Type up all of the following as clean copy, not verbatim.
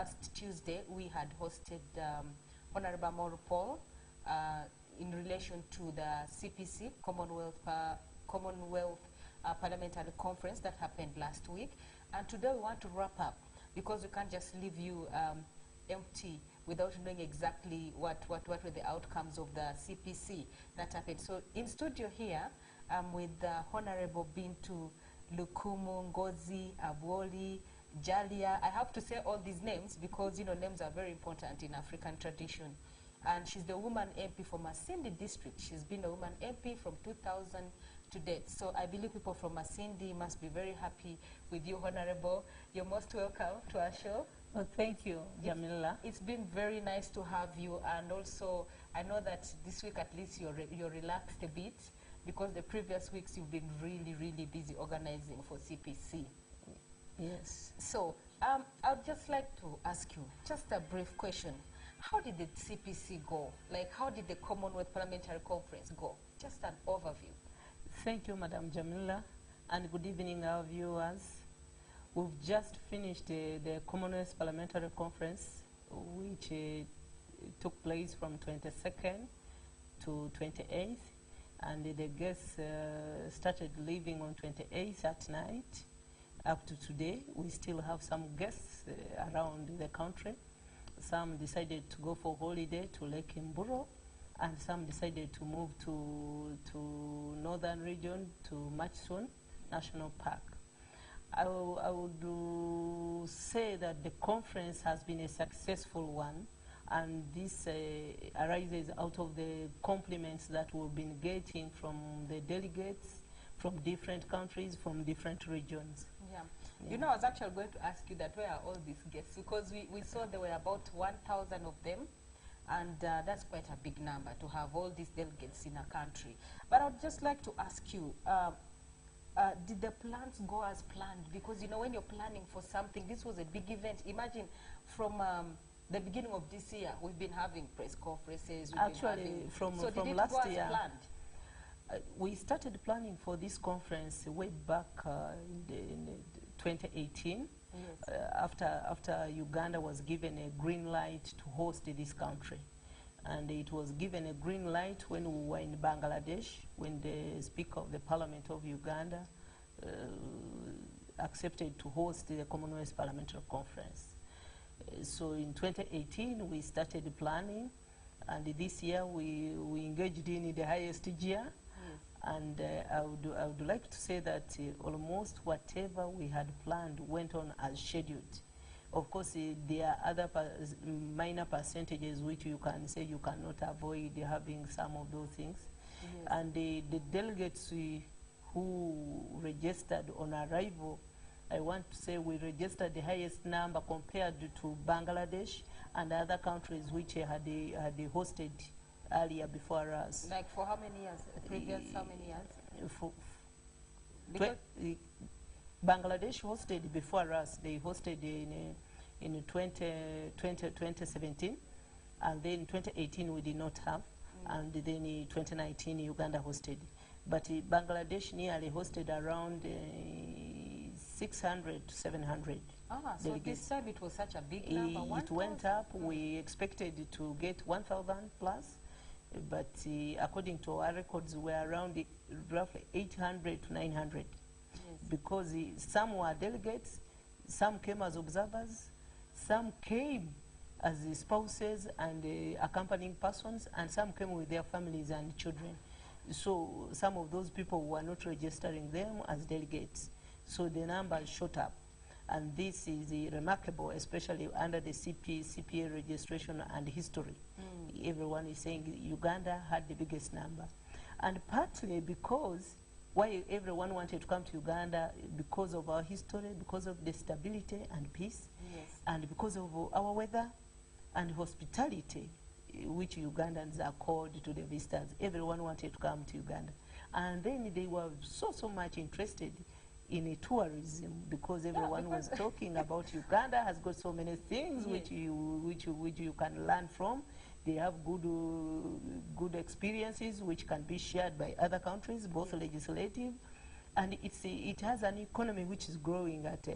last Tuesday, we had hosted Honorable Mauro Paul in relation to the CPC, Commonwealth Parliamentary Conference that happened last week. And today we want to wrap up, because we can't just leave you empty without knowing exactly what were the outcomes of the CPC that happened. So in studio here, I'm with Honorable Bintu Lukumu Ngozi Abuoli Jalia. I have to say all these names because, you know, names are very important in African tradition. And she's the woman MP for Masindi district. She's been a woman MP from 2000 to date. So I believe people from Masindi must be very happy with you, Honorable. You're most welcome to our show. Well, thank you, Jamila. It's been very nice to have you, and also I know that this week at least you're relaxed a bit, because the previous weeks you've been really, really busy organizing for CPC. Yes. So I'd just like to ask you just a brief question. How did the CPC go? Like, how did the Commonwealth Parliamentary Conference go? Just an overview. Thank you, Madam Jamila, and good evening, our viewers. We've just finished the Commonwealth Parliamentary Conference, which took place from 22nd to 28th, and the guests started leaving on 28th at night. Up to today, we still have some guests around the country. Some decided to go for holiday to Lake Mburo, and some decided to move to northern region, to Murchison National Park. I would say that the conference has been a successful one, and this arises out of the compliments that we've been getting from the delegates from different countries, from different regions. Yeah. You know, I was actually going to ask you that where are all these guests? Because we saw there were about 1,000 of them, and that's quite a big number to have all these delegates in a country. But I'd just like to ask you, did the plans go as planned? Because, you know, when you're planning for something, this was a big event. Imagine from the beginning of this year, we've been having press conferences. Actually, from last year, we started planning for this conference way back in 2018, yes. After Uganda was given a green light to host this country. And it was given a green light when we were in Bangladesh, when the Speaker of the Parliament of Uganda accepted to host the Commonwealth Parliamentary Conference. So in 2018, we started planning, and this year we engaged in the highest gear. Yes. And I would like to say that almost whatever we had planned went on as scheduled. Of course, there are other minor percentages which you can say you cannot avoid having some of those things. Yes. And the delegates who registered on arrival, I want to say we registered the highest number compared to Bangladesh and other countries which had hosted earlier before us. Like for how many years? The previous how many years? Bangladesh hosted before us. They hosted in 2017, and then in 2018 we did not have, and then in 2019 Uganda hosted. But Bangladesh nearly hosted around 600 to 700. So this time it was such a big number. It went up. We expected to get 1,000 plus, but according to our records, we were around roughly 800 to 900. Because some were delegates, some came as observers, some came as spouses and accompanying persons, and some came with their families and children. So some of those people were not registering them as delegates. So the numbers shot up. And this is remarkable, especially under the CPA registration and history. Everyone is saying Uganda had the biggest number. And partly because why everyone wanted to come to Uganda, because of our history, because of the stability and peace, yes. And because of our weather and hospitality, which Ugandans are called to the visitors. Everyone wanted to come to Uganda. And then they were so much interested in tourism, because everyone was talking about Uganda has got so many things which you can learn from. They have good experiences which can be shared by other countries, both legislative and it has an economy which is growing at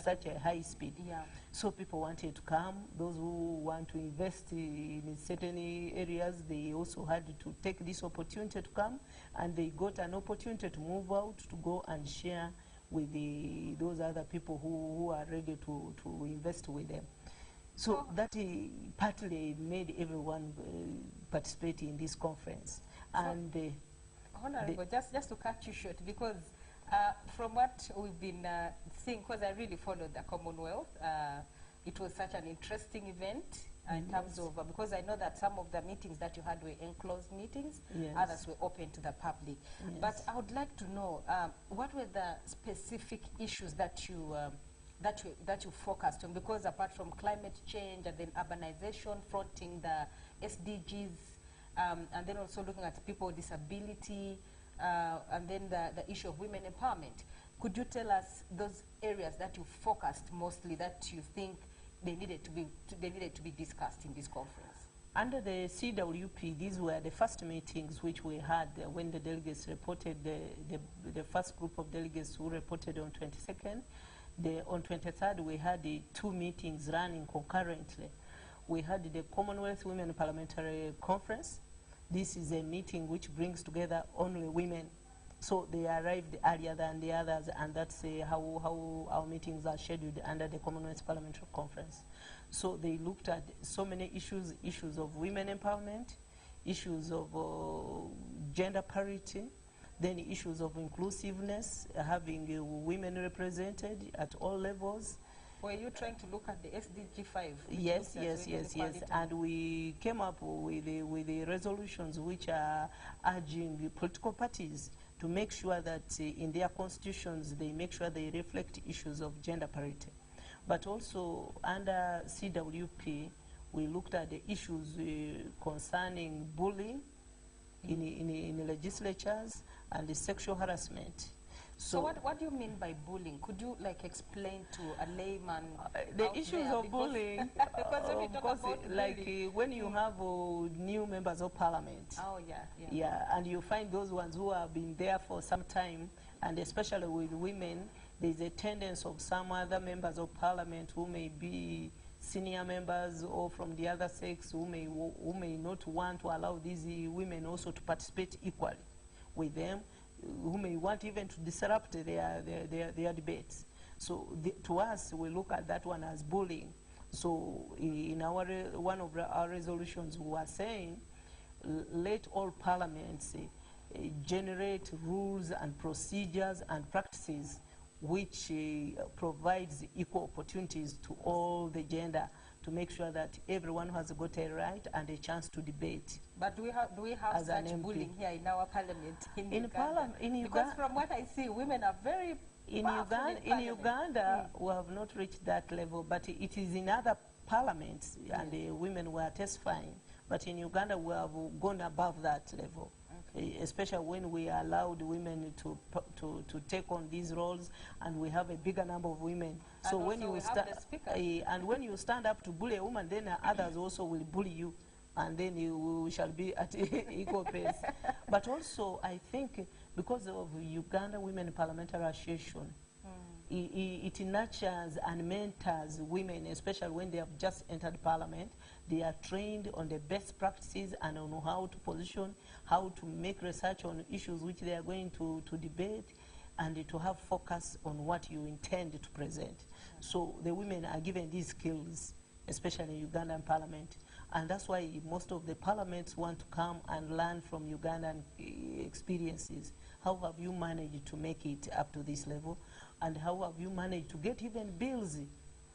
such a high speed. Yeah. So people wanted to come. Those who want to invest in certain areas, they also had to take this opportunity to come, and they got an opportunity to move out, to go and share with those other people who are ready to invest with them. So that partly made everyone participate in this conference. So and Honorable, just to cut you short, because from what we've been seeing, because I really followed the Commonwealth, it was such an interesting event in terms of, because I know that some of the meetings that you had were enclosed meetings, others were open to the public. But I would like to know, what were the specific issues that you focused on? Because apart from climate change and then urbanization, fronting the SDGs, and then also looking at people with disability, and then the issue of women empowerment. Could you tell us those areas that you focused mostly, that you think they needed to be discussed in this conference? Under the CWP, these were the first meetings which we had when the delegates reported, the first group of delegates who reported on 22nd. On 23rd, we had the 2 meetings running concurrently. We had the Commonwealth Women Parliamentary Conference. This is a meeting which brings together only women. So they arrived earlier than the others, and that's how our meetings are scheduled under the Commonwealth Parliamentary Conference. So they looked at so many issues of women empowerment, issues of gender parity, then issues of inclusiveness, having women represented at all levels. Were you trying to look at the SDG 5? Yes. And we came up with the resolutions which are urging the political parties to make sure that in their constitutions they make sure they reflect issues of gender parity. But also under CWP, we looked at the issues concerning bullying in the legislatures and the sexual harassment. So what do you mean by bullying? Could you explain to a layman the issues of bullying? Because when we talk about bullying, when you have new members of parliament. Oh and you find those ones who have been there for some time, and especially with women, there's a tendency of some other members of parliament who may be senior members or from the other sex who may not want to allow these women also to participate equally with them, who may want even to disrupt their debates. So to us, we look at that one as bullying. So in one of our resolutions, we are saying, let all parliaments generate rules and procedures and practices which provides equal opportunities to all the gender, to make sure that everyone has got a right and a chance to debate. But do we have such bullying here in our parliament in Uganda? Because from what I see, women are very in Uganda, we have not reached that level, but it is in other parliaments, and the women were testifying. But in Uganda, we have gone above that level. Especially when we allowed women to take on these roles, and we have a bigger number of women. And so when you stand up to bully a woman, then others also will bully you, and then you shall be at equal pace. But also, I think because of Uganda Women Parliamentary Association, it nurtures and mentors women, especially when they have just entered parliament. They are trained on the best practices and on how to position, how to make research on issues which they are going to debate, and to have focus on what you intend to present. So the women are given these skills, especially in Ugandan parliament. And that's why most of the parliaments want to come and learn from Ugandan experiences. How have you managed to make it up to this level? And how have you managed to get even bills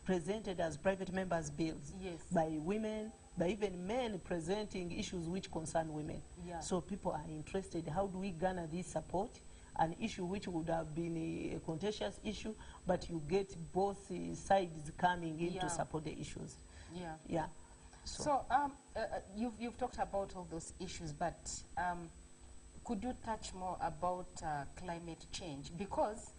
presented as private members' bills by women, by even men presenting issues which concern women? So people are interested. How do we garner this support? An issue which would have been a contentious issue, but you get both sides coming in to support the issues. So you've talked about all those issues, but could you touch more about climate change? Because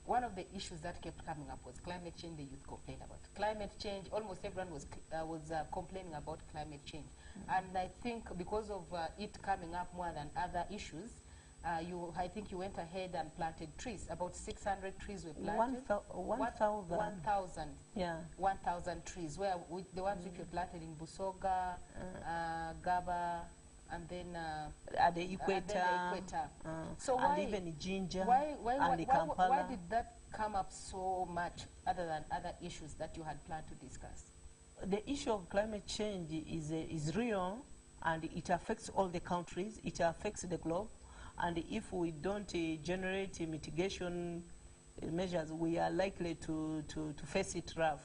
one of the issues that kept coming up was climate change. The youth complained about climate change. Almost everyone was complaining about climate change. And I think because of it coming up more than other issues, I think you went ahead and planted trees. About 600 trees were planted. 1,000. 1,000. Yeah. 1,000 trees. The ones which were planted in Busoga, Gaba, and then at the equator. So and even Jinja why Kampala. why did that come up so much, other than other issues that you had planned to discuss? The issue of climate change is real, and it affects all the countries. It affects the globe, and if we don't generate mitigation measures, we are likely to face it rough.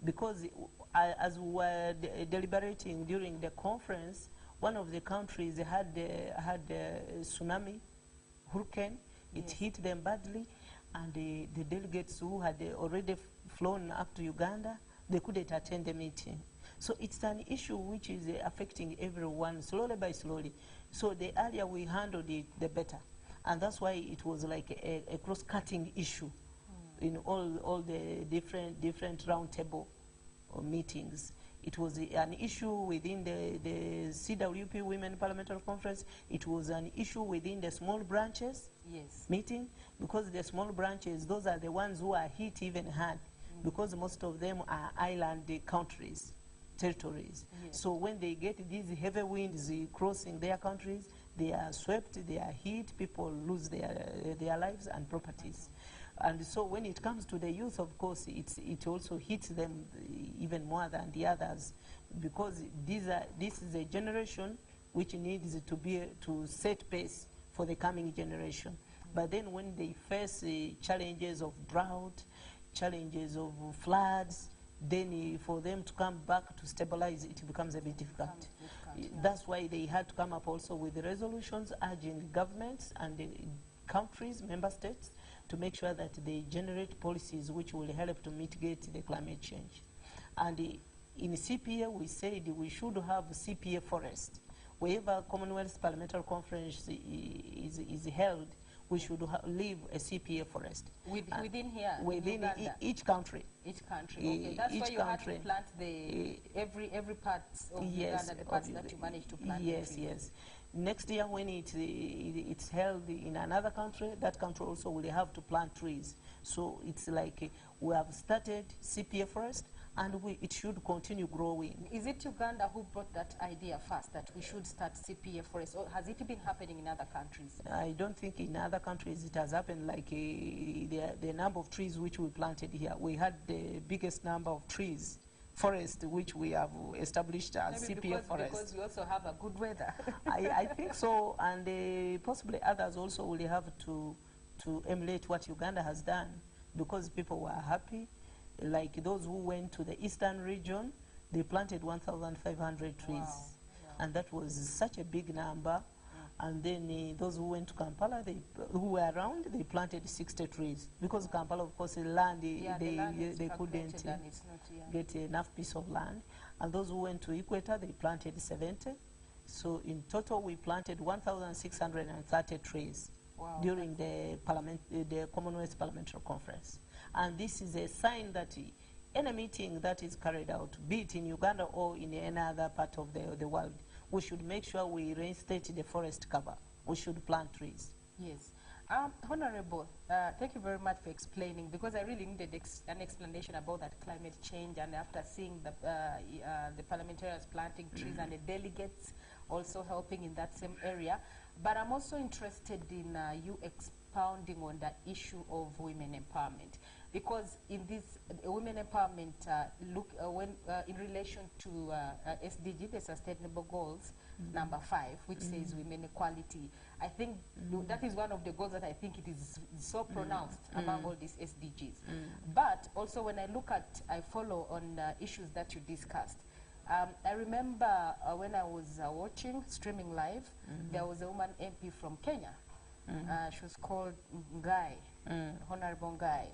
Because as we were deliberating during the conference, one of the countries had a tsunami, hurricane. It hit them badly, and the delegates who had already flown up to Uganda, they couldn't attend the meeting. So it's an issue which is affecting everyone slowly by slowly. So the earlier we handled it, the better. And that's why it was like a cross-cutting issue in all the different round table meetings. It was an issue within the CWP Women Parliamentary Conference. It was an issue within the small branches meeting, because the small branches, those are the ones who are hit even hard, because most of them are island countries, territories. So when they get these heavy winds crossing their countries, they are swept, they are hit, people lose their lives and properties. And so when it comes to the youth, of course, it also hits them even more than the others, because this is a generation which needs to set pace for the coming generation. But then when they face challenges of drought, challenges of floods, then for them to come back to stabilize, it becomes a bit difficult. That's why they had to come up also with the resolutions urging governments and the countries, member states, to make sure that they generate policies which will help to mitigate the climate change. And in CPA, we said we should have CPA forest. Wherever Commonwealth Parliamentary Conference is held, we should leave a CPA forest. Within here? Within each country. Each country, okay. That's why you had to plant every part of Uganda, the parts that you managed to plant. Yes. Next year, when it's held in another country, that country also will have to plant trees. So it's like we have started CPA forest, and it should continue growing. Is it Uganda who brought that idea first, that we should start CPA forest, or has it been happening in other countries? I don't think in other countries it has happened like the number of trees which we planted here. We had the biggest number of trees, forest, which we have established as CPA forest. Because we also have a good weather. I think so, and possibly others also will have to emulate what Uganda has done, because people were happy. Like those who went to the eastern region, they planted 1,500 trees. Wow. And that was such a big number. And then those who went to Kampala, who were around, they planted 60 trees. Because Kampala, of course, land, they couldn't get enough piece of land. And those who went to Equator, they planted 70. So in total, we planted 1,630 trees during the Commonwealth Parliamentary Conference. And this is a sign that any meeting that is carried out, be it in Uganda or in any other part of the world, we should make sure we reinstate the forest cover. We should plant trees. Yes. Honorable, thank you very much for explaining, because I really needed an explanation about that climate change, and after seeing the parliamentarians planting trees and the delegates also helping in that same area. But I'm also interested in you expounding on the issue of women empowerment, because in this women empowerment, in relation to SDG, the Sustainable Goals, number 5, which says women equality, I think that is one of the goals that I think it is so pronounced among all these SDGs. But also when I follow on issues that you discussed. I remember when I was watching, streaming live, there was a woman MP from Kenya. She was called Ngai, Honorable Ngai.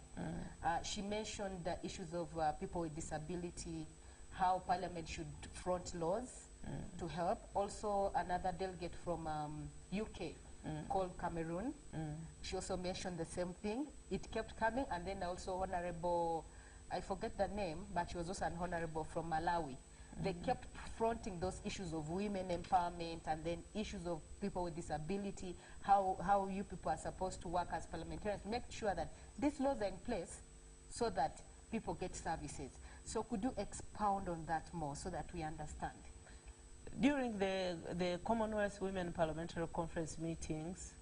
She mentioned the issues of people with disability, how Parliament should front laws to help. Also, another delegate from UK called Cameroon, she also mentioned the same thing. It kept coming, and then also Honorable, I forget the name, but she was also an honorable from Malawi. they kept fronting those issues of women empowerment and then issues of people with disability, how you people are supposed to work as parliamentarians, make sure that these laws are in place so that people get services. So could you expound on that more so that we understand? During the Commonwealth Women Parliamentary Conference meetings,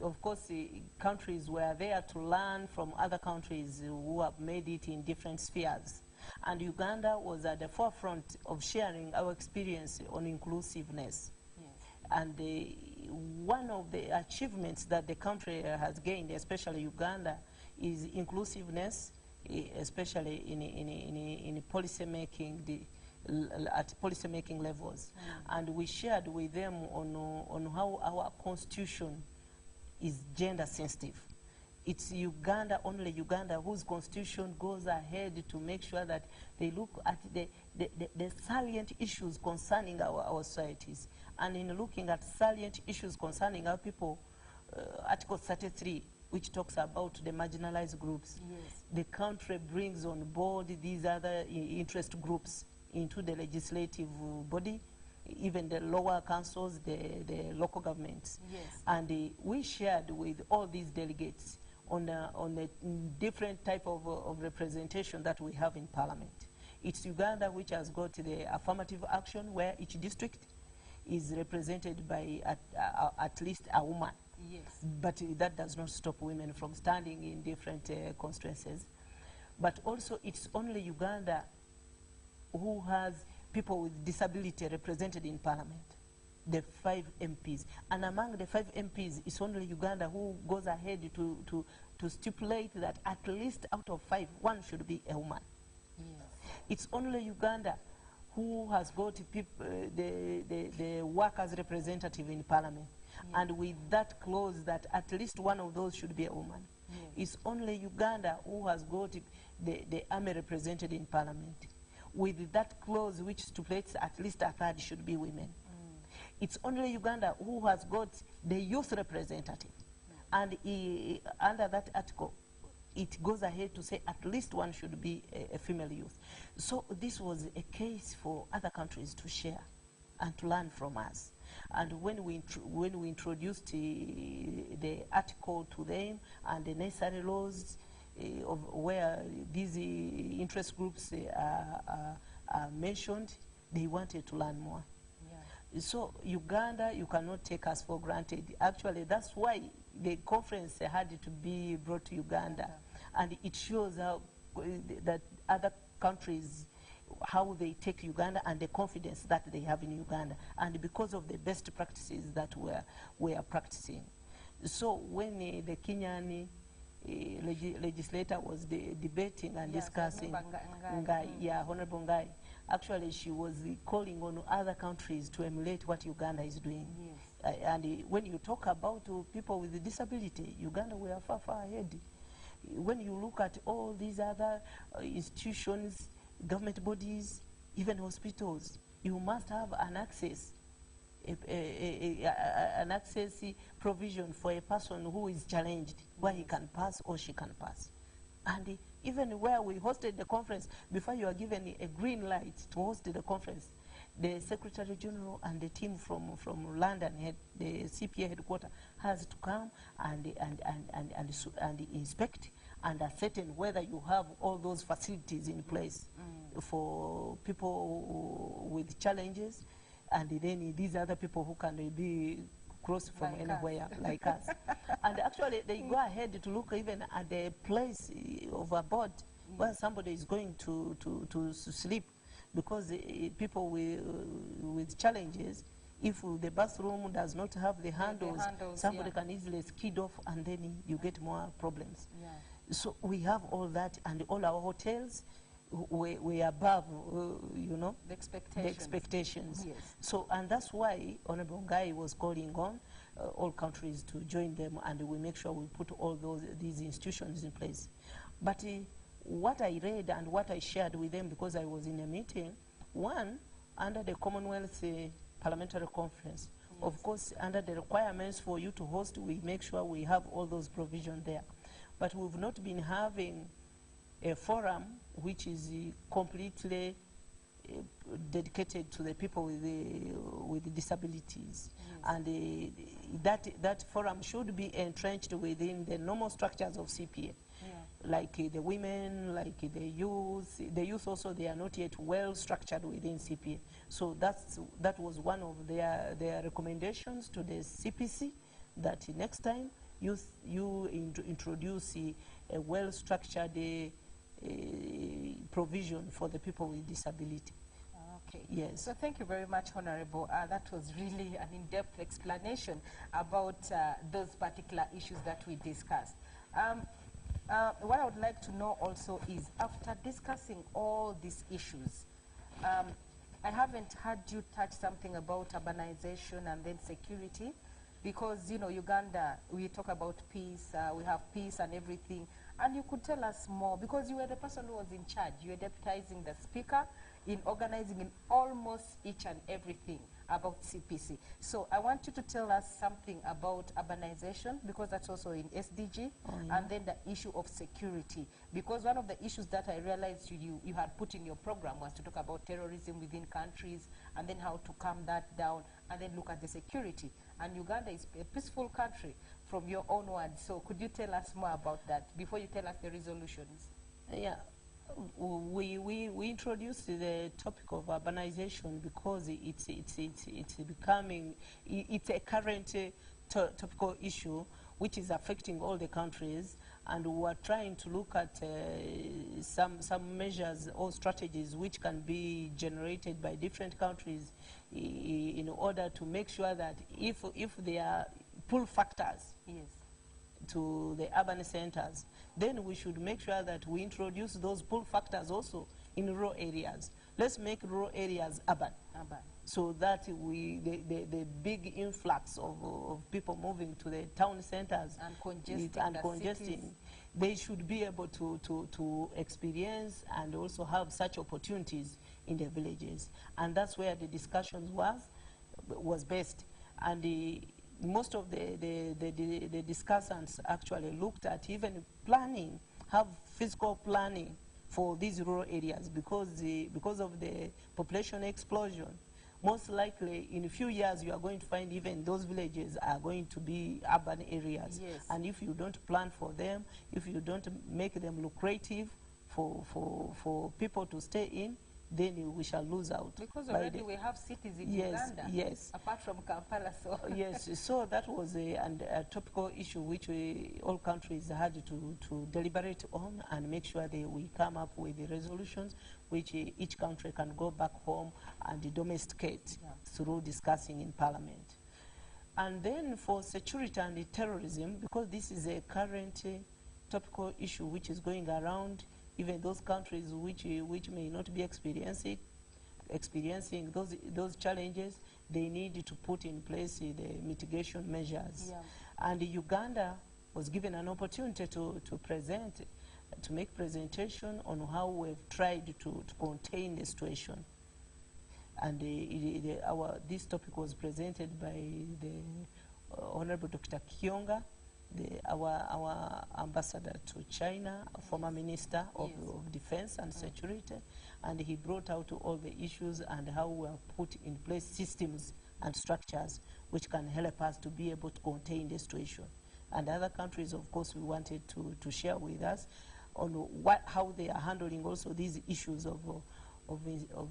of course, countries were there to learn from other countries who have made it in different spheres. And Uganda was at the forefront of sharing our experience on inclusiveness. Yes. And one of the achievements that the country has gained, especially Uganda, is inclusiveness, especially in policy making, at policy making levels. And we shared with them on how our constitution is gender sensitive. It's Uganda, only Uganda, whose constitution goes ahead to make sure that they look at the salient issues concerning our societies. And in looking at salient issues concerning our people, Article 33, which talks about the marginalized groups, yes, the country brings on board these other interest groups into the legislative body, even the lower councils, the local governments. yes. And we shared with all these delegates on a different type of representation that we have in Parliament. It's Uganda which has got the affirmative action, where each district is represented by at least a woman. Yes. But that does not stop women from standing in different constituencies. But also it's only Uganda who has people with disability represented in Parliament, the 5 MPs. And among the 5 MPs, it's only Uganda who goes ahead to stipulate that at least out of 5, 1 should be a woman. Yes. It's only Uganda who has got the workers' representative in Parliament. Yes. And with that clause that at least 1 of those should be a woman. Yes. It's only Uganda who has got the army represented in Parliament, with that clause which stipulates at least a third should be women. It's only Uganda who has got the youth representative. And under that article, it goes ahead to say at least 1 should be a female youth. So this was a case for other countries to share and to learn from us. And when we introduced the article to them and the necessary laws of where these interest groups are mentioned, they wanted to learn more. Yeah. So Uganda, you cannot take us for granted. Actually, that's why the conference had to be brought to Uganda. And it shows how that other countries, how they take Uganda and the confidence that they have in Uganda, and because of the best practices that we are practicing. So when the Kenyan legislator was debating and discussing, Honorable Ngai, actually she was calling on other countries to emulate what Uganda is doing. Yes. And when you talk about people with disability, Uganda, we are far, far ahead. When you look at all these other institutions, government bodies, even hospitals, you must have an access, an access provision for a person who is challenged, where he can pass or she can pass. And even where we hosted the conference, before you are given a green light to host the conference, the Secretary General and the team from London, the CPA headquarters, has to come and inspect and ascertain whether you have all those facilities in place for people with challenges, and then these other people who can be cross from like anywhere us. Like us. And actually they go ahead to look even at the place of abode where somebody is going to sleep, because people with challenges, if the bathroom does not have the handles, somebody can easily skid off, and then you get more problems. Yeah. So we have all that, and all our hotels, we above, you know, the expectations. Yes. So, and that's why Honorable Ngai was calling on all countries to join them, and we make sure we put all these institutions in place. But what I read and what I shared with them, because I was in a meeting, one, under the Commonwealth Parliamentary Conference, yes, of course, under the requirements for you to host, we make sure we have all those provisions there. But we've not been having a forum which is completely dedicated to the people with disabilities. Yes. And that forum should be entrenched within the normal structures of CPA. Yeah. Like the women, like the youth. The youth also, they are not yet well structured within CPA. So that was one of their recommendations to the CPC, that next time you introduce a well structured provision for the people with disability. Okay. Yes. So thank you very much, Honorable. That was really an in-depth explanation about those particular issues that we discussed. What I would like to know also is, after discussing all these issues, I haven't heard you touch something about urbanization and then security, because, you know, Uganda, we talk about peace, we have peace and everything, and you could tell us more, because you were the person who was in charge. You were deputizing the speaker in organizing in almost each and everything about CPC. So I want you to tell us something about urbanization, because that's also in SDG, and then the issue of security. Because one of the issues that I realized you had put in your program was to talk about terrorism within countries, and then how to calm that down, and then look at the security. And Uganda is a peaceful country from your own words. So could you tell us more about that before you tell us the resolutions? Yeah. We introduced the topic of urbanization because it's becoming, it's a current topical issue which is affecting all the countries, and we are trying to look at some measures or strategies which can be generated by different countries in order to make sure that if there are pull factors, yes, to the urban centers, then we should make sure that we introduce those pull factors also in rural areas. Let's make rural areas urban. So that the big influx of people moving to the town centers and congesting, they should be able to experience and also have such opportunities in the villages. And that's where the discussions was based. And most of the discussants actually looked at even planning, have physical planning for these rural areas, because of the population explosion. Most likely, in a few years, you are going to find even those villages are going to be urban areas. Yes. And if you don't plan for them, if you don't make them lucrative for people to stay in, then we shall lose out. Because already we have cities in Uganda, yes, apart from Kampala. So yes, so that was a topical issue which all countries had to deliberate on and make sure that we come up with the resolutions which each country can go back home and domesticate through discussing in Parliament. And then for security and terrorism, because this is a current topical issue which is going around, even those countries which may not be experiencing those challenges, they need to put in place the mitigation measures. Yeah. And Uganda was given an opportunity to make presentation on how we've tried to contain the situation. And this topic was presented by the Honorable Dr. Kionga, our ambassador to China, a former minister of defense and security, and he brought out all the issues and how we have put in place systems and structures which can help us to be able to contain the situation. And other countries, of course, we wanted to share with us on how they are handling also these issues of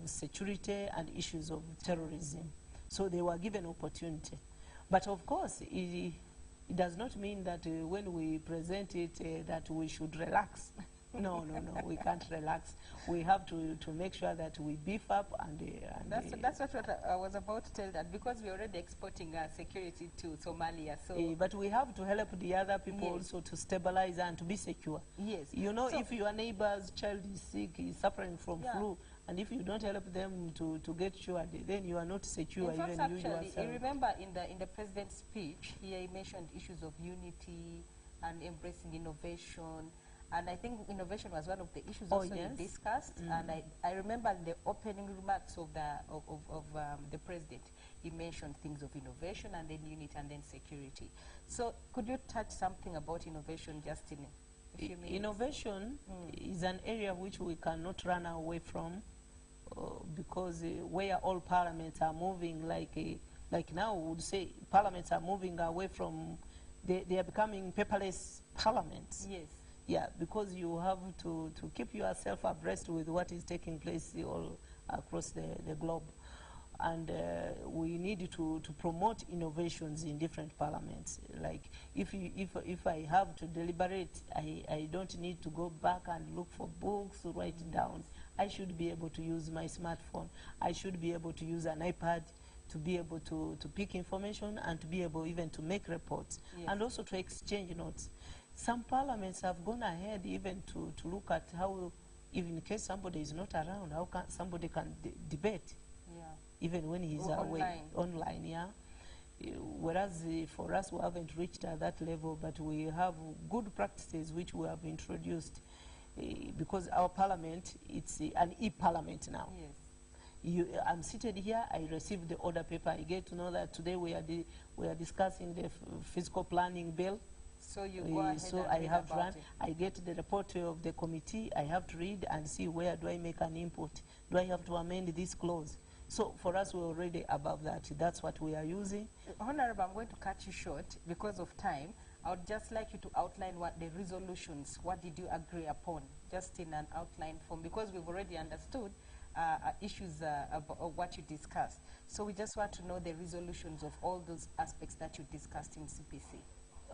security and issues of terrorism. So they were given opportunity. But of course, it does not mean that when we present it that we should relax. No, we can't relax. We have to make sure that we beef up and that's what I was about to tell, that because we're already exporting security to Somalia. So but we have to help the other people also to stabilize and to be secure. Yes. You know, if your neighbor's child is sick, is suffering from flu, and if you don't help them to get cured, then you are not secure. In fact, even actually, you yourself. you remember in the president's speech, he mentioned issues of unity and embracing innovation. And I think innovation was one of the issues also discussed. And I remember in the opening remarks of the president, he mentioned things of innovation and then unity and then security. So could you touch something about innovation just in a few minutes? Innovation is an area which we cannot run away from because where all parliaments are moving, like now we would say parliaments are moving away from, they are becoming paperless parliaments. Yes. Yeah, because you have to keep yourself abreast with what is taking place all across the globe. And we need to promote innovations in different parliaments. Like if I have to deliberate, I don't need to go back and look for books to write down. I should be able to use my smartphone. I should be able to use an iPad to be able to pick information and to be able even to make reports. Yes. And also to exchange notes. Some parliaments have gone ahead even to look at how, even in case somebody is not around, how somebody can debate. Yeah. Even when he's away, online, yeah. Whereas for us, we haven't reached at that level, but we have good practices which we have introduced because our parliament, it's an e-parliament now. Yes. I'm seated here, I receive the order paper, I get to know that today we are discussing the fiscal planning bill. So you go ahead so and I read have about run, it. I get the report of the committee, I have to read and see where do I make an input, do I have to amend this clause. So for us, we're already above that. That's what we are using. Honorable, I'm going to cut you short because of time. I would just like you to outline what the resolutions, what did you agree upon, just in an outline form, because we've already understood issues of what you discussed. So we just want to know the resolutions of all those aspects that you discussed in CPC.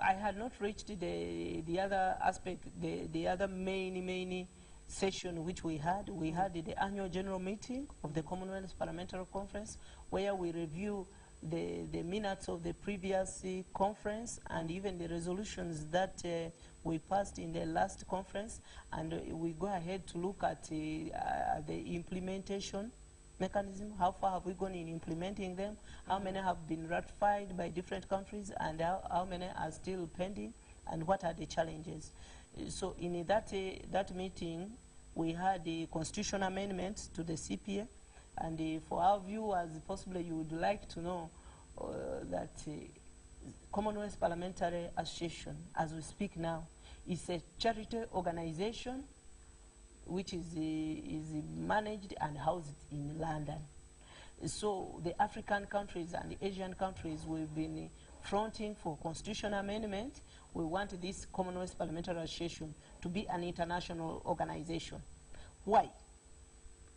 I had not reached the other aspect, the other main session which we had. We had the annual general meeting of the Commonwealth Parliamentary Conference, where we review the minutes of the previous conference and even the resolutions that we passed in the last conference, and we go ahead to look at the implementation mechanism. How far have we gone in implementing them? How many have been ratified by different countries, and how many are still pending, and what are the challenges? So in that meeting, we had the constitution amendments to the CPA, and for our viewers, possibly you would like to know that Commonwealth Parliamentary Association, as we speak now, is a charity organization which is managed and housed in London. So the African countries and the Asian countries, we've been fronting for constitution amendment. We want this Commonwealth Parliamentary Association to be an international organization. Why?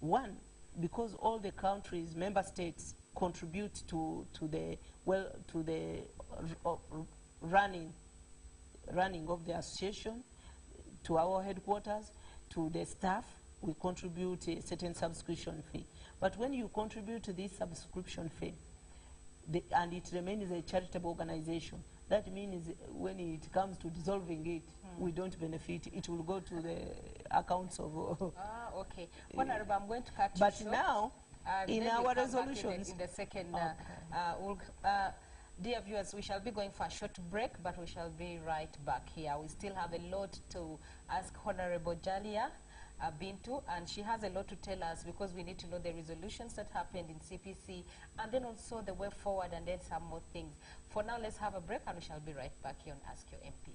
One, because all the countries, member states, contribute to the running of the association, to our headquarters, to the staff. We contribute a certain subscription fee. But when you contribute to this subscription fee, and it remains a charitable organization, that means when it comes to dissolving it, we don't benefit. It will go to the accounts of... Okay. Honorable, I'm going to cut you but short. now, in maybe our come back resolutions... in the second... Okay. Dear viewers, we shall be going for a short break, but we shall be right back here. We still have a lot to ask Honorable Jalia Bintu, and she has a lot to tell us because we need to know the resolutions that happened in CPC, and then also the way forward, and then some more things. For now, let's have a break, and we shall be right back here on Ask Your MP.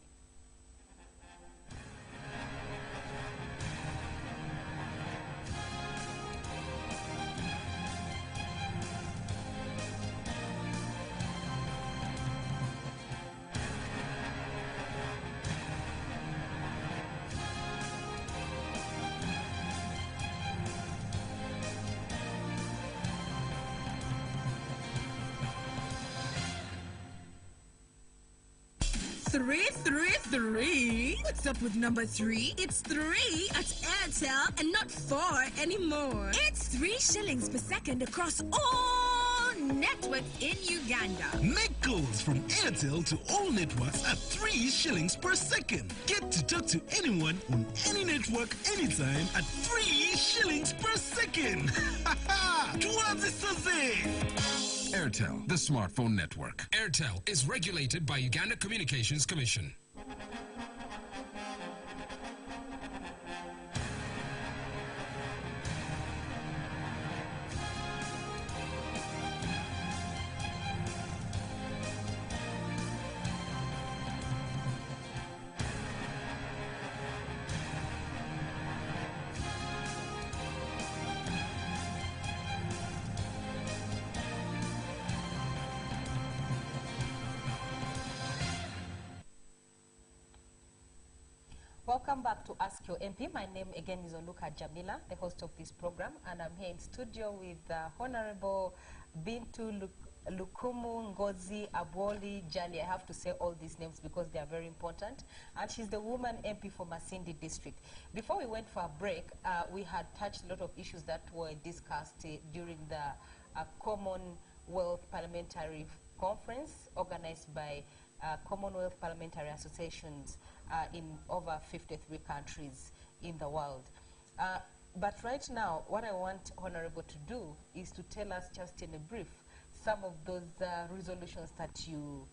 Three. What's up with number 3? It's 3 at Airtel and not 4 anymore. It's 3 shillings per second across all networks in Uganda. Make calls from Airtel to all networks at 3 shillings per second. Get to talk to anyone on any network anytime at 3 shillings per second. Airtel, the smartphone network. Airtel is regulated by Uganda Communications Commission. Welcome back to Ask Your MP. My name again is Oluka Jamila, the host of this program, and I'm here in studio with Honorable Bintu Lukumu Ngozi Abwoli Jali. I have to say all these names because they are very important. And she's the woman MP for Masindi District. Before we went for a break, we had touched a lot of issues that were discussed during the Commonwealth Parliamentary Conference organized by Commonwealth Parliamentary Associations in over 53 countries in the world. But right now, what I want Honorable to do is to tell us just in a brief some of those resolutions that you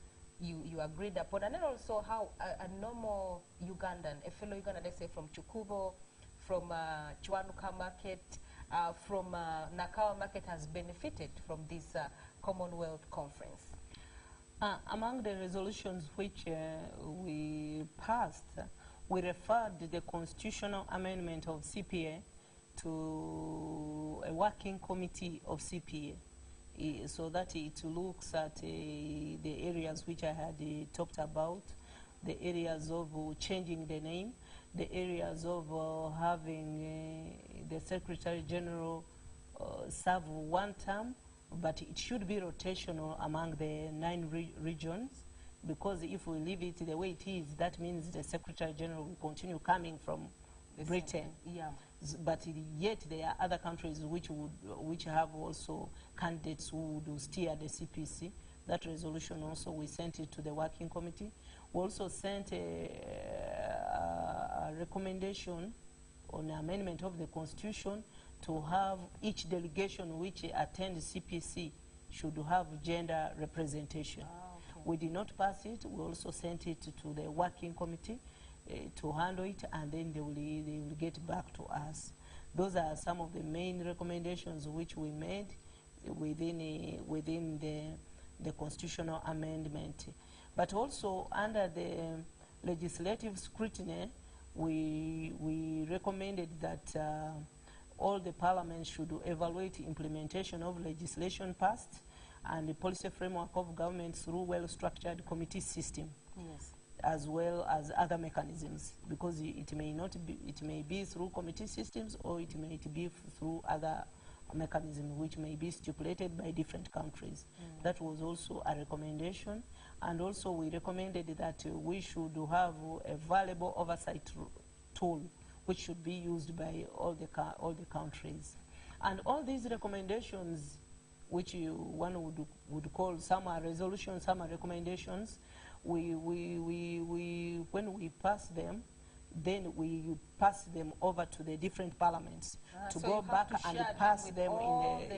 agreed upon, and then also how a normal Ugandan, a fellow Ugandan, let's say from Chukubo, from Chwanuka Market, from Nakawa Market, has benefited from this Commonwealth Conference. Among the resolutions which we passed, we referred the constitutional amendment of CPA to a working committee of CPA, so that it looks at the areas which I had talked about, the areas of changing the name, the areas of having the Secretary General serve one term, but it should be rotational among the 9 regions, because if we leave it the way it is, that means the Secretary General will continue coming from Britain. Yeah. But yet there are other countries which have also candidates who would steer the CPC. That resolution also, we sent it to the working committee. We also sent a recommendation on the amendment of the Constitution to have each delegation which attends CPC should have gender representation. Okay. We did not pass it. We also sent it to the working committee to handle it, and then they will get back to us. Those are some of the main recommendations which we made within the constitutional amendment. But also under the legislative scrutiny, we recommended that all the parliaments should evaluate implementation of legislation passed and the policy framework of government through well-structured committee system. Yes. As well as other mechanisms, because it may be through committee systems, or it may be through other mechanisms which may be stipulated by different countries. That was also a recommendation, and also we recommended that we should have a valuable oversight tool which should be used by all the countries. And all these recommendations, which one would call, some are resolutions, some are recommendations, when we pass them, then we pass them over to the different parliaments to so go back and pass them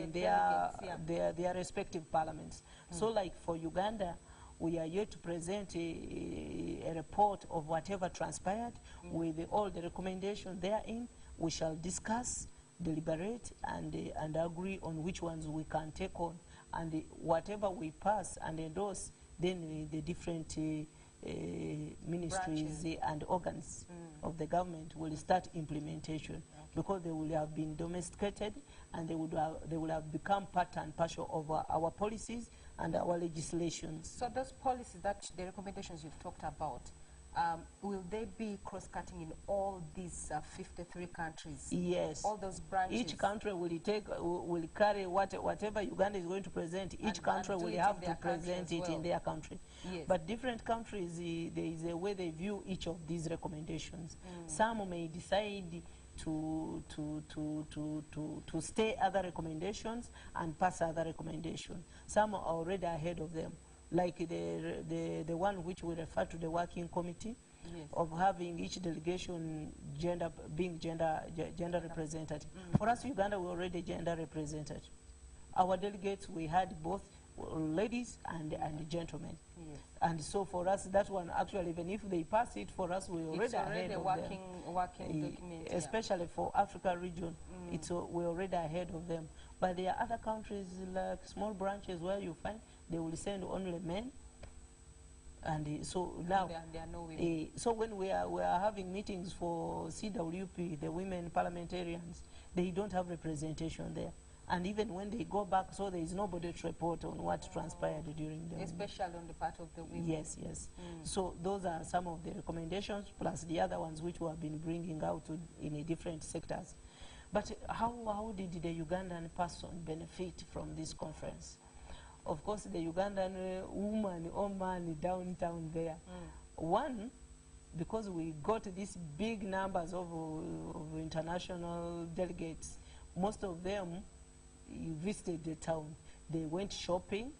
in their respective parliaments. So like for Uganda, we are yet to present a report of whatever transpired with all the recommendations therein. We shall discuss, deliberate, and agree on which ones we can take on, and whatever we pass and endorse, then the different ministries and organs of the government will start implementation, because they will have been domesticated, and they will have become part and parcel of our policies and our legislations. So those policies, the recommendations you've talked about, will they be cross-cutting in all these 53 countries? Yes. All those branches? Each country will carry whatever Uganda is going to present. Each country will have to present it in their country. Yes. But different countries, there is a way they view each of these recommendations. Some may decide to stay other recommendations and pass other recommendations. Some are already ahead of them, like the one which we refer to the working committee, yes, of having each delegation being gender representative. For us, Uganda, we already gender represented. Our delegates, we had both ladies and gentlemen. Yes. And so for us, that one, actually, even if they pass it, for us, we're already ahead of them. Working document, especially for Africa region, we're already ahead of them. But there are other countries, like small branches, where you find they will send only men. And so now, there are no women. So when we are having meetings for CWP, the women parliamentarians, they don't have representation there. And even when they go back, so there is nobody to report on what transpired during the... Especially on the part of the women. Yes, yes. So those are some of the recommendations, plus the other ones which we have been bringing out in a different sectors. But how did the Ugandan person benefit from this conference? Of course, the Ugandan woman or man downtown there. One, because we got these big numbers of international delegates, most of them visited the town. They went shopping.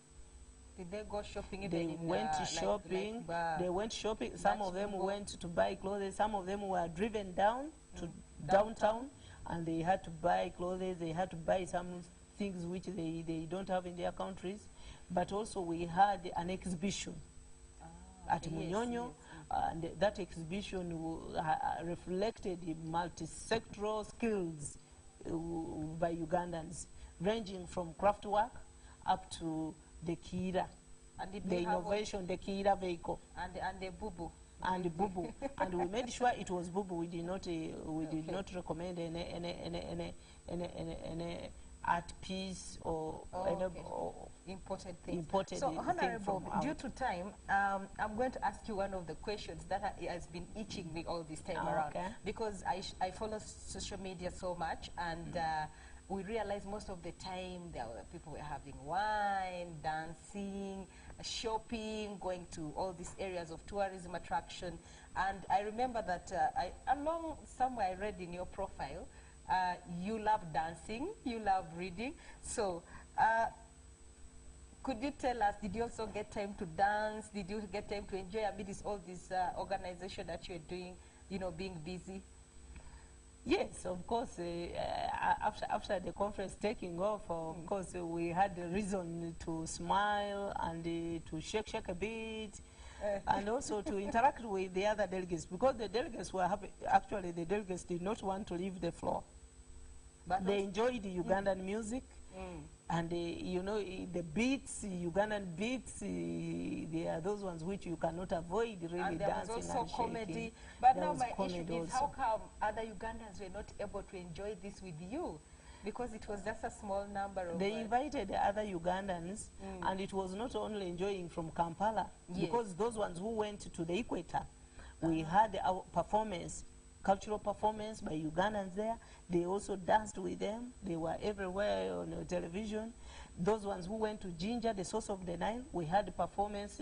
Did they go shopping? They even went in, shopping. like They went shopping. Some of them went to buy clothes. Some of them were driven down to downtown, and they had to buy clothes. They had to buy some things which they don't have in their countries. But also we had an exhibition at Munyonyo, and that exhibition reflected the multi-sectoral skills by Ugandans, ranging from craft work up to the Kira, and the innovation, the Kira vehicle. And the bubu. And the bubu. And we made sure it was bubu. We did not recommend any art piece or imported things. Imported so, thing Honorable, from due out. to time, I'm going to ask you one of the questions that has been itching me all this time around. Okay. Because I follow social media so much, and we realize most of the time there were people were having wine, dancing, shopping, going to all these areas of tourism attraction. And I remember that along somewhere I read in your profile, you love dancing, you love reading. So could you tell us, did you also get time to dance? Did you get time to enjoy amidst all this organization that you're doing, you know, being busy? Yes, of course. After the conference taking off, of course, we had a reason to smile and to shake a bit, and also to interact with the other delegates, because the delegates were happy. Actually, the delegates did not want to leave the floor. But they enjoyed the Ugandan music. And you know, the beats, Ugandan beats, they are those ones which you cannot avoid really and there dancing was also and comedy. shaking. But There now was my comedy issue is also. how come other Ugandans were not able to enjoy this with you? Because it was just a small number of... They invited the other Ugandans, and it was not only enjoying from Kampala, because those ones who went to the equator, we had our performance, cultural performance by Ugandans there. They also danced with them. They were everywhere on television. Those ones who went to Jinja, the source of the Nile, we had performance,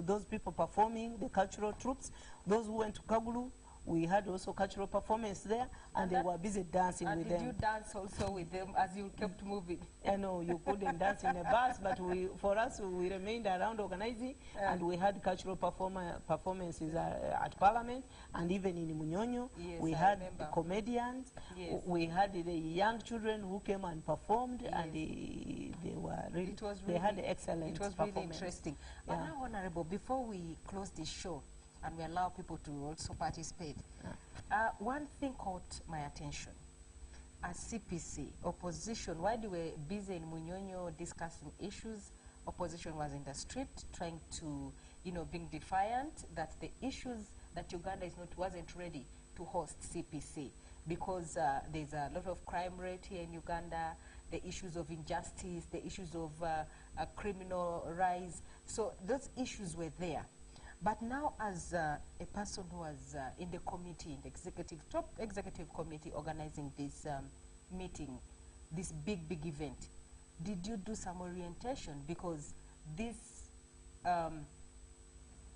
those people performing, the cultural troops. Those who went to Kagulu, we had also cultural performance there, and they were busy dancing with them. And did you dance also with them as you kept moving? No, you couldn't dance in a bus, but for us, we remained around organizing, and we had cultural performances at Parliament, and even in Munyonyo. Yes, we I had remember. comedians. Yes. We had the young children who came and performed, and they were really, It was they had excellent It was performance. really interesting. But now, Honorable, before we close this show, and we allow people to also participate, one thing caught my attention. As CPC, opposition, while they were busy in Munyonyo discussing issues, opposition was in the street trying to, you know, being defiant that the issues that Uganda wasn't ready to host CPC, because there's a lot of crime rate here in Uganda, the issues of injustice, the issues of a criminal rise. So those issues were there. But now, as a person who was in the committee, in the top executive committee organizing this meeting, this big event, did you do some orientation? Because this,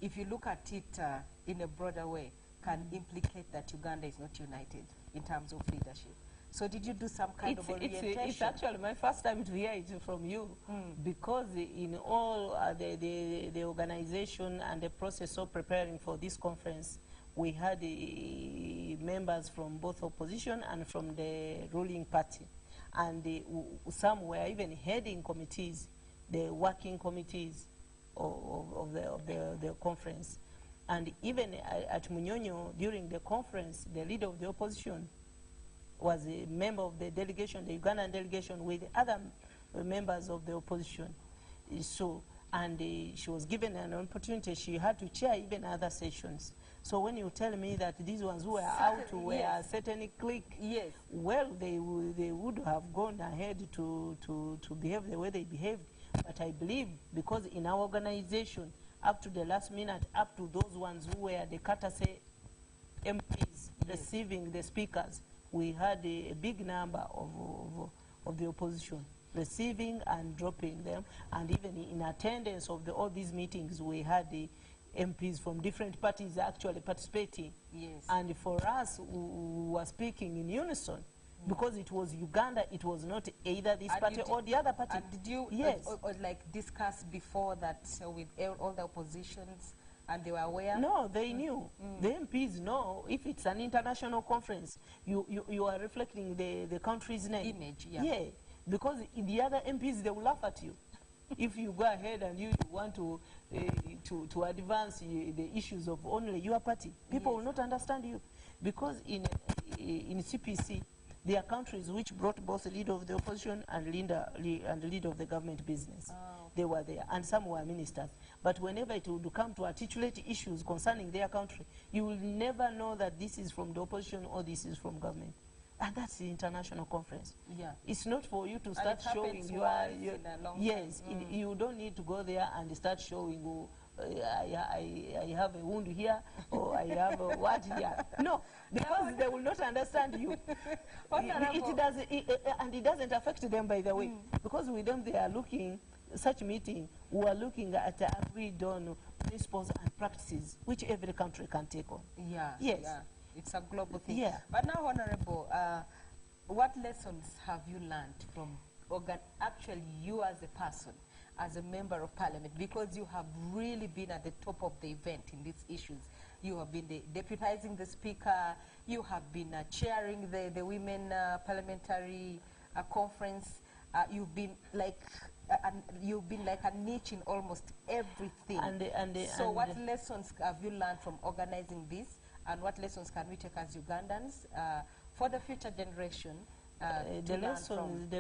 if you look at it in a broader way, can implicate that Uganda is not united in terms of leadership. So did you do some kind of orientation? It's actually my first time to hear it from you, because in all the organization and the process of preparing for this conference, we had members from both opposition and from the ruling party. And some were even heading committees, the working committees of the conference. And even at Munyonyo, during the conference, the leader of the opposition was a member of the delegation, the Ugandan delegation, with other members of the opposition. So, and she was given an opportunity. She had to chair even other sessions. So when you tell me that these ones who were out were yes. a certain clique, Yes. well, they would have gone ahead to behave the way they behaved. But I believe because in our organization, up to the last minute, up to those ones who were the courtesy MPs receiving the speakers, we had a big number of the opposition receiving and dropping them, and even in attendance of all these meetings, we had the MPs from different parties actually participating. Yes. And for us, who were speaking in unison, because it was Uganda, it was not either this And party you or the other party. And did you Yes. or like discuss before that with all the oppositions, and they were aware? No, they knew. The MPs know if it's an international conference, you are reflecting the country's name. Image, yeah. Yeah, because the other MPs, they will laugh at you. If you go ahead and you want to advance the issues of only your party, people will not understand you. Because in CPC, there are countries which brought both the leader of the opposition and leader of the government business. Oh. They were there, and some were ministers. But whenever it would come to articulate issues concerning their country, you will never know that this is from the opposition or this is from government. And that's the international conference. Yeah. It's not for you to start it showing happens your once in a long yes, time. you don't need to go there and start showing, oh, I have a wound here, or I have a what here. No, because they will not understand you. It doesn't affect them, by the way, because with them they are looking, such meeting, we are looking at agreed on principles and practices which every country can take on. Yeah. Yes. Yeah. It's a global thing. Yeah. But now, Honorable, what lessons have you learned from actually you as a person, as a member of parliament, because you have really been at the top of the event in these issues? You have been deputizing the speaker, you have been chairing the women parliamentary conference, you've been like a niche in almost everything. So what lessons have you learned from organizing this, and what lessons can we take as Ugandans for the future generation? The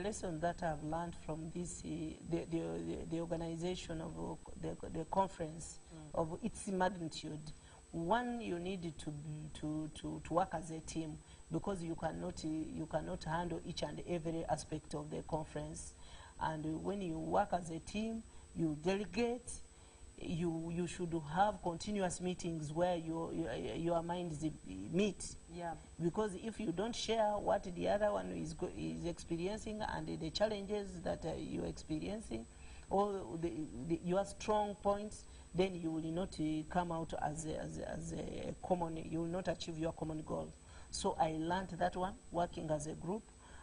lesson that I've learned from this, the organization of the conference, of its magnitude. One, you need to work as a team, because you cannot handle each and every aspect of the conference. And when you work as a team, you delegate. You should have continuous meetings where your minds meet. Yeah. Because if you don't share what the other one is experiencing and the challenges that you're experiencing, or your strong points, then you will not come out as a common. You will not achieve your common goals. So I learned that one, working as a group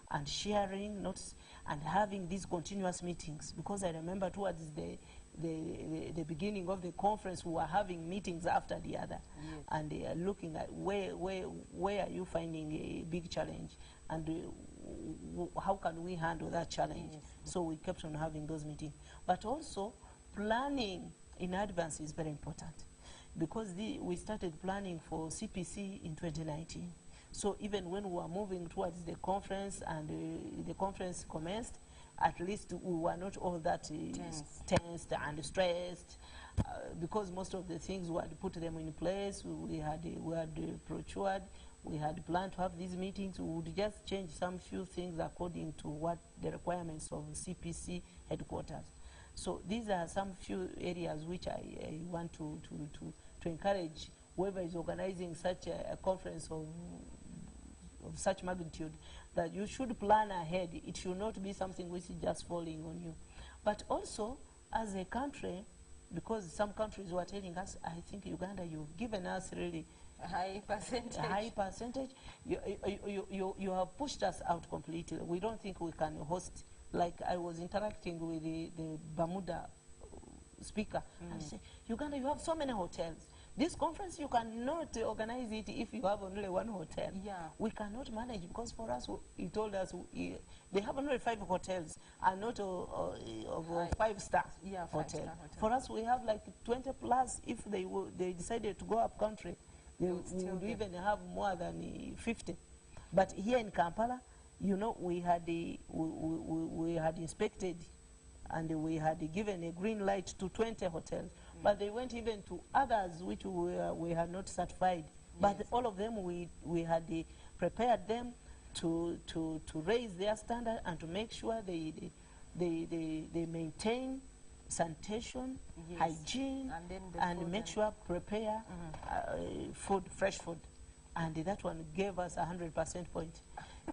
and sharing notes and having these continuous meetings, because I remember towards the beginning of the conference, we were having meetings after the other. Yes. And they are looking at where are you finding a big challenge, and how can we handle that challenge. Yes. So we kept on having those meetings. But also planning in advance is very important, because we started planning for CPC in 2019. So even when we were moving towards the conference and the conference commenced, at least we were not all that tensed and stressed, because most of the things we had put them in place. We had procured, we had planned to have these meetings. We would just change some few things according to what the requirements of CPC headquarters. So these are some few areas which I want to encourage whoever is organizing such a conference of such magnitude, that you should plan ahead. It should not be something which is just falling on you. But also, as a country, because some countries were telling us, I think Uganda, you've given us really a high percentage. A high percentage. You have pushed us out completely. We don't think we can host. Like I was interacting with the Bermuda speaker, and he said, Uganda, you have so many hotels. This conference, you cannot organize it if you have only one hotel. Yeah. We cannot manage, because for us, he told us they have only 5 hotels and not of 5-star hotel. For us, we have like 20 plus. If they decided to go up country, they would even have more than 50. But here in Kampala, you know, we had inspected and we had given a green light to 20 hotels. but they went even to others which we had not certified. But Yes. all of them, we had prepared them to raise their standard and to make sure they maintain sanitation, Yes. hygiene, And then the and food make and- sure prepare food, fresh food. And that one gave us 100% point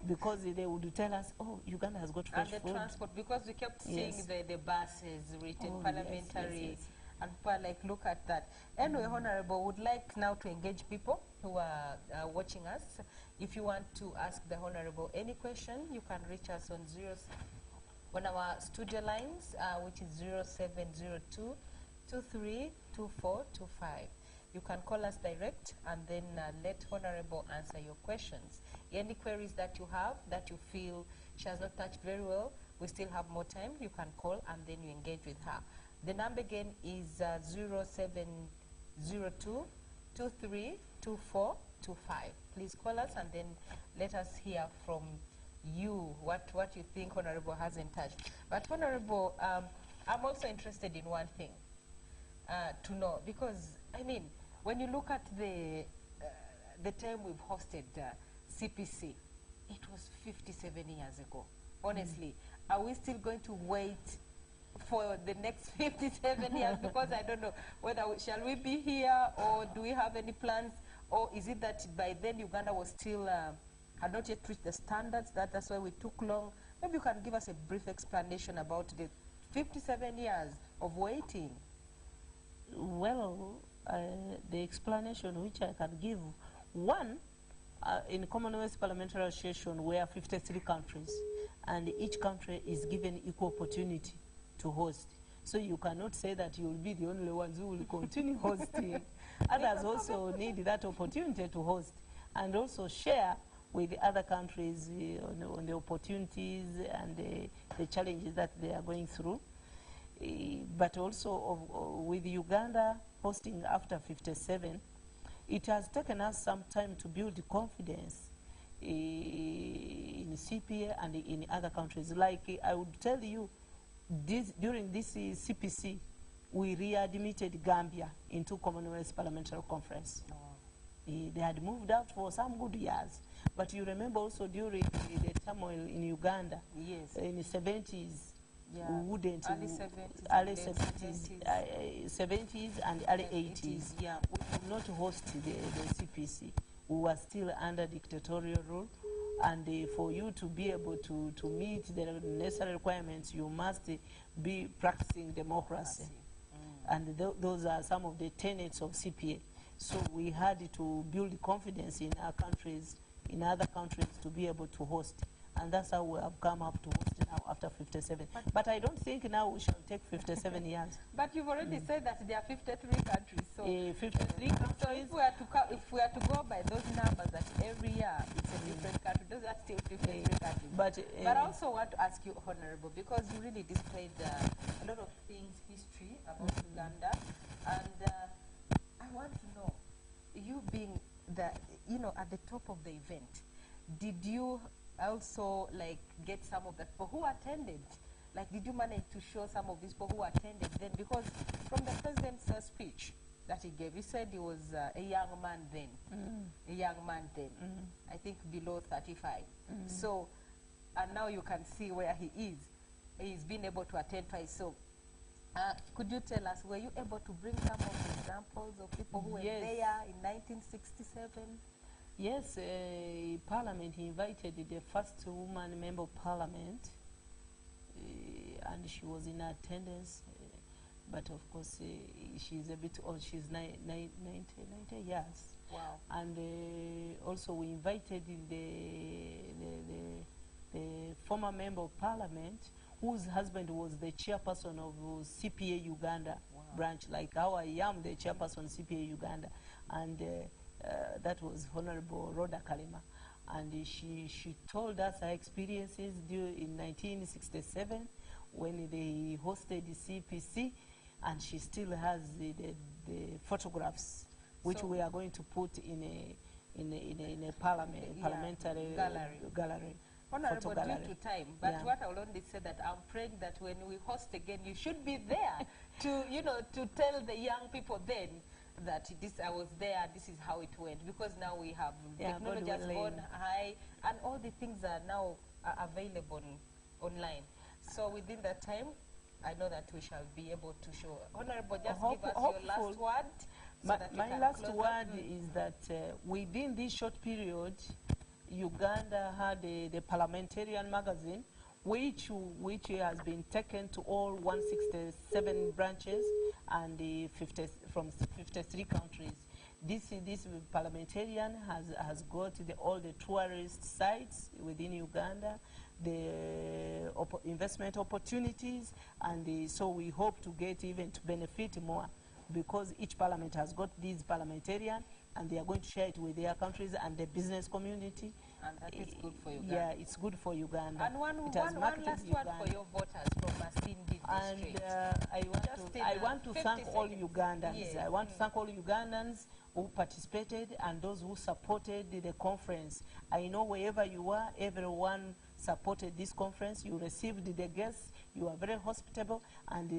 because they would tell us, oh, Uganda has got fresh And the food. transport, because we kept seeing Yes. the buses written Oh, yes, parliamentary, yes. and people are like, look at that. Anyway, Honorable, would like now to engage people who are watching us. If you want to ask the Honorable any question, you can reach us on our studio lines, which is 0702 232425. You can call us direct and then let Honorable answer your questions. Any queries that you have that you feel she has not touched very well, we still have more time. You can call and then you engage with her. The number again is 0702 232425. Please call us and then let us hear from you what you think Honorable hasn't touched. But Honorable, I'm also interested in one thing to know, because I mean, when you look at the time we've hosted CPC, it was 57 years ago. Honestly, are we still going to wait for the next 57 years? Because I don't know whether shall we be here, or do we have any plans, or is it that by then Uganda was still had not yet reached the standards, that's why we took long? Maybe you can give us a brief explanation about the 57 years of waiting. Well, the explanation which I can give, one, in Commonwealth Parliamentary Association, we are 53 countries, and each country is given equal opportunity to host. So you cannot say that you will be the only ones who will continue hosting. Others also need that opportunity to host and also share with the other countries on the opportunities and the challenges that they are going through. But also with Uganda hosting after 57, it has taken us some time to build confidence in CPA and in other countries. Like I would tell you, during this CPC, we readmitted Gambia into Commonwealth Parliamentary Conference. They had moved out for some good years. But you remember also during the turmoil in Uganda, Yes. in the 70s, Yeah. we wouldn't, Early 70s, early late 70s, 70s. 70s and early Yeah, 80s, yeah. we could not host the CPC. We were still under dictatorial rule, and for you to be able to meet the necessary requirements, you must be practicing democracy. And those are some of the tenets of CPA. So we had to build confidence in our countries, in other countries, to be able to host. And that's how we have come up to host now after 57. But I don't think now we shall take 57 years. But you've already said that there are 53 countries. So 53 so countries. if we are to go by those numbers, that every year it's a different country, those are still 53 countries. But I also want to ask you, Honorable, because you really displayed a lot of things, history about Uganda, and I want to know, you being at the top of the event, did you also like get some of the people who attended? Like, did you manage to show some of these people who attended then? Because from the president's speech that he gave, he said he was a young man then, I think below 35. So, and now you can see where he is. He's been able to attend twice. So, could you tell us, were you able to bring some of the examples of people who were Yes. there in 1967? Yes, Parliament invited the first woman member of Parliament, and she was in attendance. But of course, she's a bit old. She's 90 years. Wow. And also we invited the former member of Parliament, whose husband was the chairperson of CPA Uganda branch, like how I am the chairperson CPA Uganda. And that was Honorable Rhoda Kalima. And she told us her experiences in 1967 when they hosted the CPC, and she still has the photographs, which So we are going to put in a parliamentary gallery. gallery. Honorable, photo gallery. due to time, but Yeah. what I will only say that I'm praying that when we host again, you should be there to, you know, to tell the young people then that this, I was there, this is how it went. Because now we have Yeah, technology God has willing. gone high, and all the things are now available online. So within that time, I know that we shall be able to show. Honorable, just give us your last Hopeful. word. So that we My can last close word up. is that within this short period, Uganda had the Parliamentarian magazine, which has been taken to all 167 branches and from 53 countries. This Parliamentarian has got all the tourist sites within Uganda, the investment opportunities, and so we hope to get even to benefit more, because each parliament has got these parliamentarian, and they are going to share it with their countries and the business community. And that is good for Uganda. Yeah, it's good for Uganda. And one It has last marketed word Uganda. for your voters from Masindi And district. Just in, I want to 50 thank all seconds. Ugandans. Yes. I want to thank all Ugandans who participated and those who supported the conference. I know wherever you are, everyone supported this conference. You received the guests. You are very hospitable, and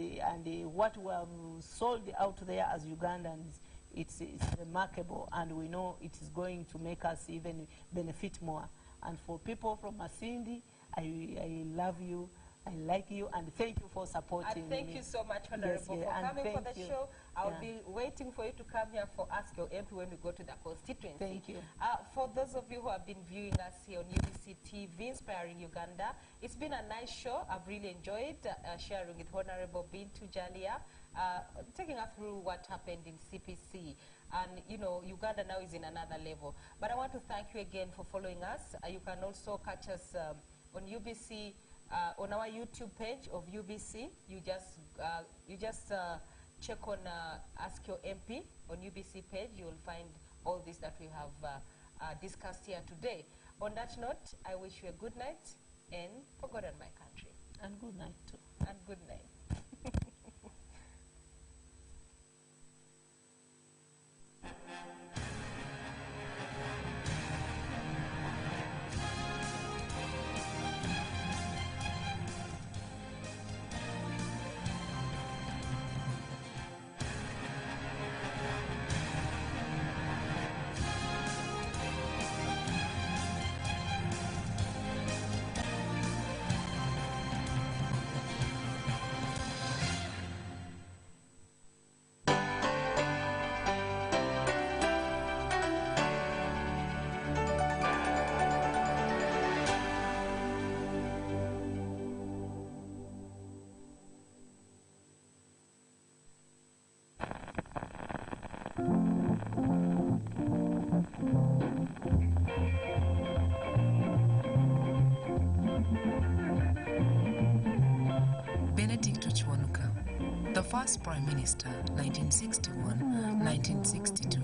what we have sold out there as Ugandans, it's remarkable, and we know it is going to make us even benefit more. And for people from Masindi, I love you, I like you, and thank you for supporting And thank me. you so much, Honorable, Yes, for and coming for the thank you. show. I'll Yeah. be waiting for you to come here for Ask Your MP when we go to the constituency. Thank you. For those of you who have been viewing us here on UBC TV, Inspiring Uganda, it's been a nice show. I've really enjoyed sharing with Honorable Bintu Jalia, taking us through what happened in CPC. And, you know, Uganda now is in another level. But I want to thank you again for following us. You can also catch us on UBC, on our YouTube page of UBC. You just check on Ask Your MP on UBC page. You will find all this that we have discussed here today. On that note, I wish you a good night, and for God and my country. And good night too. And good night. Benedicto Chiwanuka, the first Prime Minister, 1961-1962.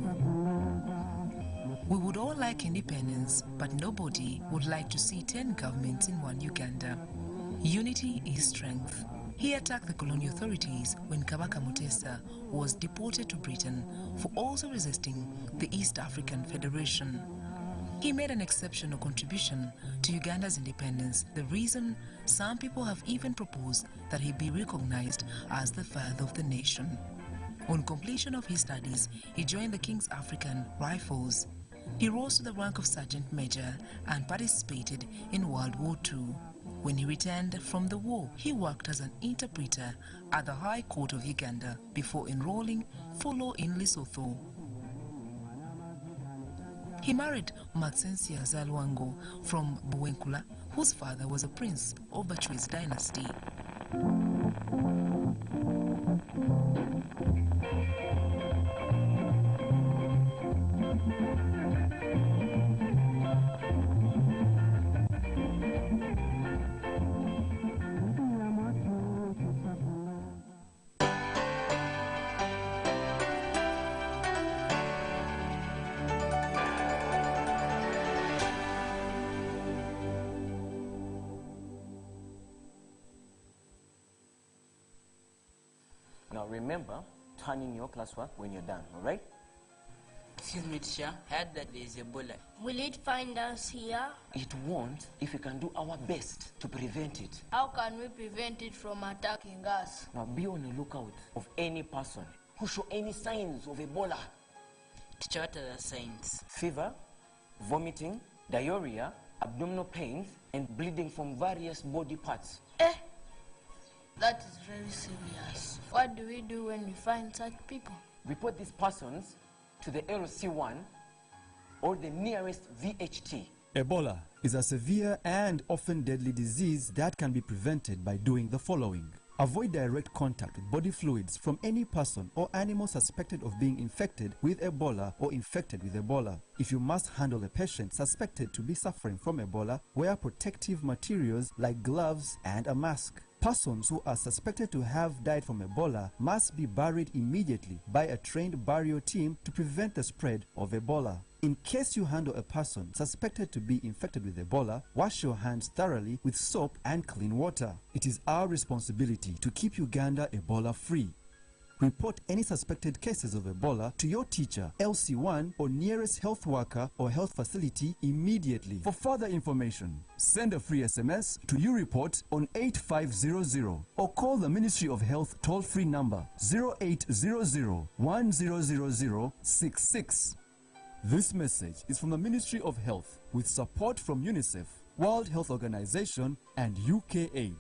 We would all like independence, but nobody would like to see 10 governments in one Uganda. Unity is strength. He attacked the colonial authorities when Kabaka Mutesa was deported to Britain for also resisting the East African Federation. He made an exceptional contribution to Uganda's independence, the reason some people have even proposed that he be recognized as the father of the nation. On completion of his studies, he joined the King's African Rifles. He rose to the rank of Sergeant Major and participated in World War II. When he returned from the war, he worked as an interpreter at the High Court of Uganda before enrolling for law in Lesotho. He married Maxensia Zalwango from Buwenkula, whose father was a prince of Bachwez dynasty. Now remember, turn in your classwork when you're done, all right? Excuse me, teacher. I heard that there is Ebola. Will it find us here? It won't if we can do our best to prevent it. How can we prevent it from attacking us? Now be on the lookout of any person who show any signs of Ebola. Teacher, what are the signs? Fever, vomiting, diarrhea, abdominal pains, and bleeding from various body parts. That is very serious. What do we do when we find such people? Report these persons to the LC1 or the nearest VHT. Ebola is a severe and often deadly disease that can be prevented by doing the following. Avoid direct contact with body fluids from any person or animal suspected of being infected with Ebola or infected with Ebola. If you must handle a patient suspected to be suffering from Ebola, wear protective materials like gloves and a mask. Persons who are suspected to have died from Ebola must be buried immediately by a trained burial team to prevent the spread of Ebola. In case you handle a person suspected to be infected with Ebola, wash your hands thoroughly with soap and clean water. It is our responsibility to keep Uganda Ebola free. Report any suspected cases of Ebola to your teacher, LC1, or nearest health worker or health facility immediately. For further information, send a free SMS to YouReport on 8500 or call the Ministry of Health toll-free number 0800 100066. This message is from the Ministry of Health with support from UNICEF, World Health Organization, and UK Aid.